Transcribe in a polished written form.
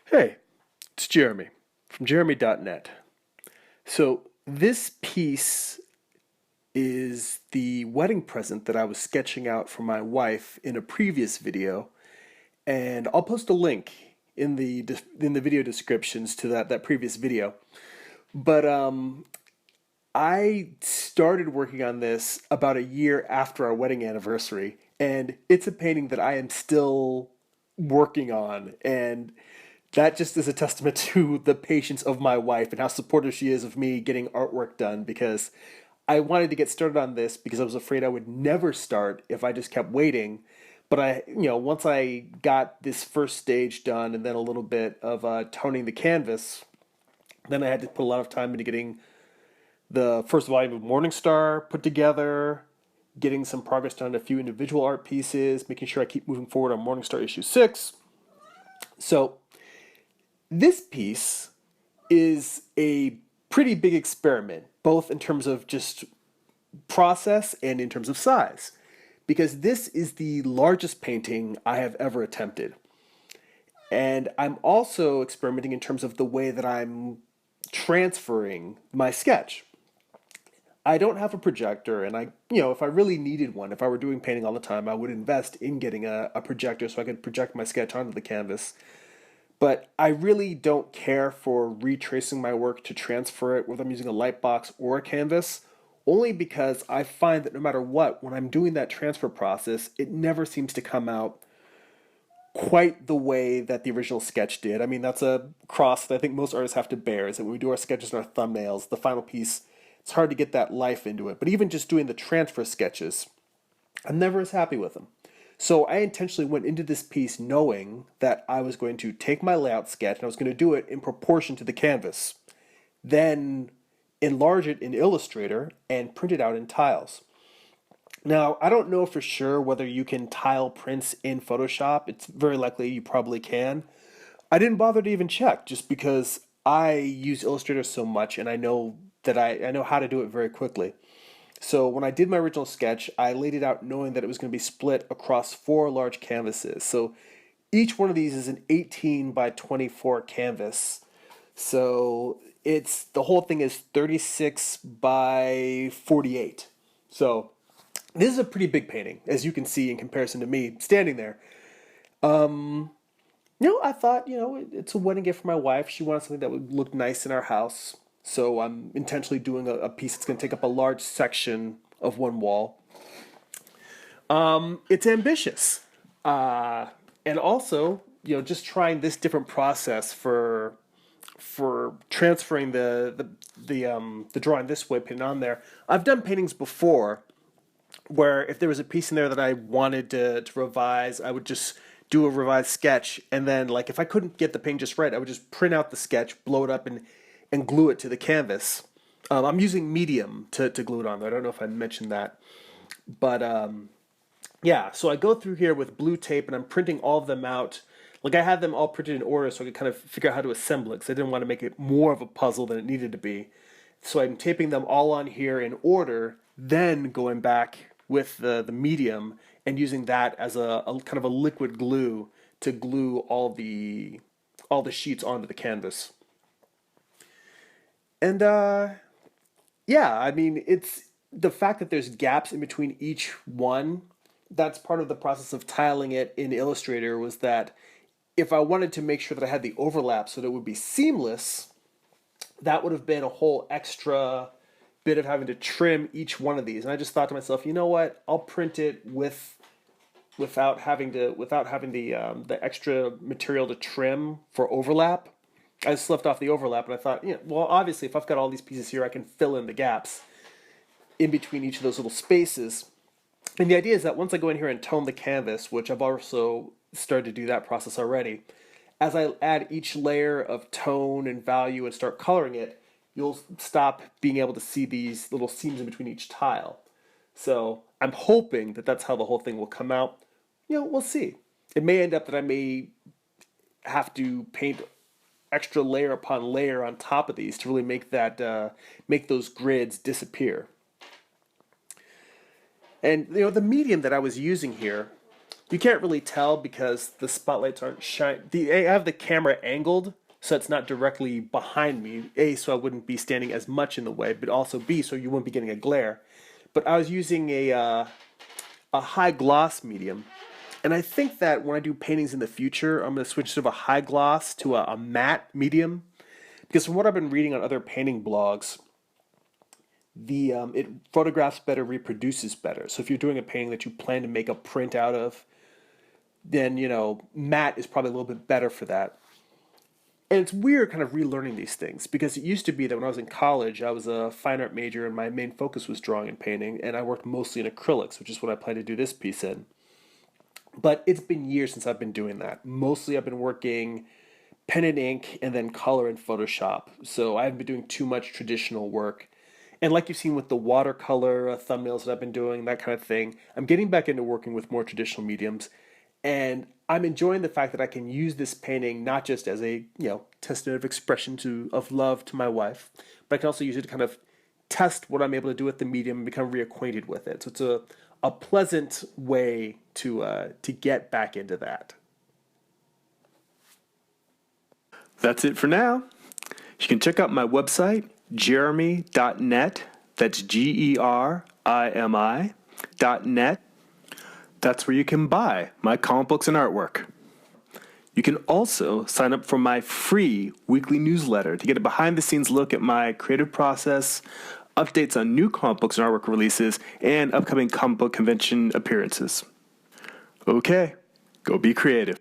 Hey, it's Jeremy from jeremy.net. So, this piece is the wedding present that I was sketching out for my wife in a previous video, and I'll post a link in the video descriptions to that previous video. But I started working on this about a year after our wedding anniversary, and it's a painting that I am still working on, and that just is a testament to the patience of my wife and how supportive she is of me getting artwork done, because I wanted to get started on this because I was afraid I would never start if I just kept waiting. But once I got this first stage done and then a little bit of toning the canvas, then I had to put a lot of time into getting the first volume of Morningstar put together, getting some progress done on a few individual art pieces, making sure I keep moving forward on Morningstar issue 6. So this piece is a pretty big experiment, both in terms of just process and in terms of size, because this is the largest painting I have ever attempted. And I'm also experimenting in terms of the way that I'm transferring my sketch. I don't have a projector, and if I really needed one, if I were doing painting all the time, I would invest in getting a projector so I could project my sketch onto the canvas. But I really don't care for retracing my work to transfer it, whether I'm using a light box or a canvas, only because I find that no matter what, when I'm doing that transfer process, it never seems to come out quite the way that the original sketch did. I mean, that's a cross that I think most artists have to bear, is that when we do our sketches and our thumbnails, the final piece, it's hard to get that life into it. But even just doing the transfer sketches, I'm never as happy with them. So I intentionally went into this piece knowing that I was going to take my layout sketch and I was going to do it in proportion to the canvas, then enlarge it in Illustrator and print it out in tiles. Now, I don't know for sure whether you can tile prints in Photoshop. It's very likely you probably can. I didn't bother to even check just because I use Illustrator so much and I know that I know how to do it very quickly. So when I did my original sketch, I laid it out knowing that it was going to be split across 4 large canvases. So each one of these is an 18 by 24 canvas. So it's the whole thing is 36 by 48. So this is a pretty big painting, as you can see in comparison to me standing there. I thought, it's a wedding gift for my wife. She wanted something that would look nice in our house. So I'm intentionally doing a piece that's going to take up a large section of one wall. It's ambitious. And also, just trying this different process for transferring the drawing this way, putting it on there. I've done paintings before where if there was a piece in there that I wanted to revise, I would just do a revised sketch, and then like if I couldn't get the paint just right, I would just print out the sketch, blow it up, and glue it to the canvas. I'm using medium to glue it on there. I don't know if I mentioned that, but yeah. So I go through here with blue tape, and I'm printing all of them out. Like I had them all printed in order, so I could kind of figure out how to assemble it. Because I didn't want to make it more of a puzzle than it needed to be. So I'm taping them all on here in order, then going back with the medium and using that as a kind of a liquid glue to glue all the sheets onto the canvas. And yeah, I mean it's the fact that there's gaps in between each one. That's part of the process of tiling it in Illustrator, was that if I wanted to make sure that I had the overlap so that it would be seamless, that would have been a whole extra bit of having to trim each one of these. And I just thought to myself, you know what? I'll print it without having the extra material to trim for overlap. I just left off the overlap, and I thought, well, obviously, if I've got all these pieces here, I can fill in the gaps in between each of those little spaces. And the idea is that once I go in here and tone the canvas, which I've also started to do that process already, as I add each layer of tone and value and start coloring it, you'll stop being able to see these little seams in between each tile. So I'm hoping that that's how the whole thing will come out. We'll see. It may end up that I may have to paint extra layer upon layer on top of these to really make those grids disappear. And the medium that I was using here You can't really tell because the spotlights aren't shining. I have the camera angled so it's not directly behind me. A, so I wouldn't be standing as much in the way, but also B, so you wouldn't be getting a glare. But I was using a high gloss medium, and I think that when I do paintings in the future, I'm going to switch to a high gloss to a matte medium because from what I've been reading on other painting blogs, the it photographs better, reproduces better. So if you're doing a painting that you plan to make a print out of, then matte is probably a little bit better for that. And it's weird kind of relearning these things because it used to be that when I was in college, I was a fine art major and my main focus was drawing and painting, and I worked mostly in acrylics, which is what I plan to do this piece in. But it's been years since I've been doing that. Mostly I've been working pen and ink and then color in Photoshop. So I haven't been doing too much traditional work. And like you've seen with the watercolor thumbnails that I've been doing, that kind of thing, I'm getting back into working with more traditional mediums. And I'm enjoying the fact that I can use this painting not just as a tentative expression of love to my wife, but I can also use it to kind of test what I'm able to do with the medium and become reacquainted with it. So it's a pleasant way to get back into that. That's it for now. You can check out my website, jeremy.net. That's GERIMI.net. That's where you can buy my comic books and artwork. You can also sign up for my free weekly newsletter to get a behind-the-scenes look at my creative process, updates on new comic books and artwork releases, and upcoming comic book convention appearances. Okay, go be creative.